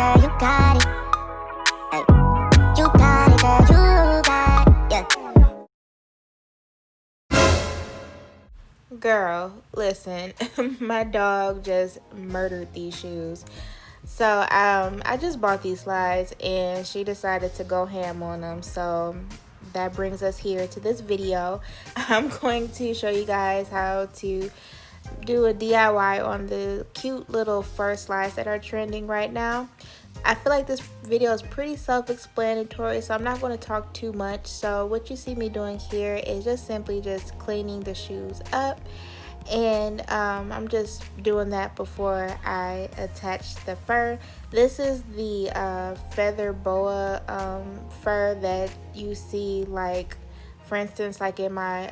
girl, you got it. Hey, you got it, girl, you got it. Yeah. Girl, listen, my dog just murdered these shoes. So I just bought these slides and she decided to go ham on them. So that brings us here to this video. I'm going to show you guys how to do a DIY on the cute little fur slides that are trending right now. I feel like this video is pretty self-explanatory, so I'm not going to talk too much. So what you see me doing here is just simply just cleaning the shoes up, and I'm just doing that before I attach the fur. This is the feather boa fur that you see, like for instance, like in my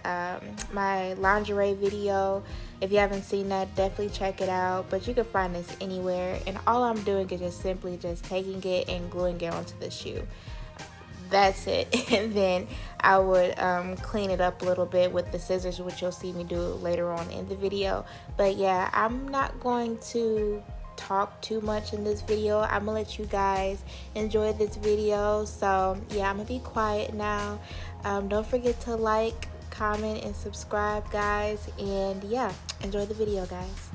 my lingerie video. If you haven't seen that, definitely check it out. But you can find this anywhere, and all I'm doing is just simply just taking it and gluing it onto the shoe. That's it. And then I would clean it up a little bit with the scissors, which you'll see me do later on in the video. But yeah, I'm not going to talk too much in this video. I'm gonna let you guys enjoy this video. So yeah, I'm gonna be quiet now. Don't forget to like, comment, and subscribe, guys. And yeah, enjoy the video, guys.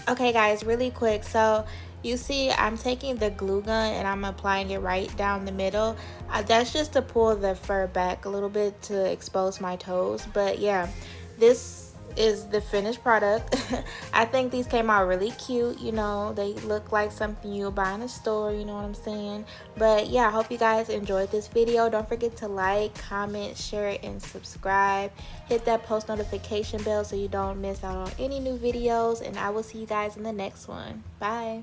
Okay guys, really quick, so you see I'm taking the glue gun and I'm applying it right down the middle. That's just to pull the fur back a little bit to expose my toes. But yeah, this is the finished product. I think these came out really cute. You know, they look like something you'll buy in a store, you know what I'm saying? But yeah, I hope you guys enjoyed this video. Don't forget to like, comment, share, and subscribe. Hit that post notification bell so you don't miss out on any new videos, and I will see you guys in the next one. Bye.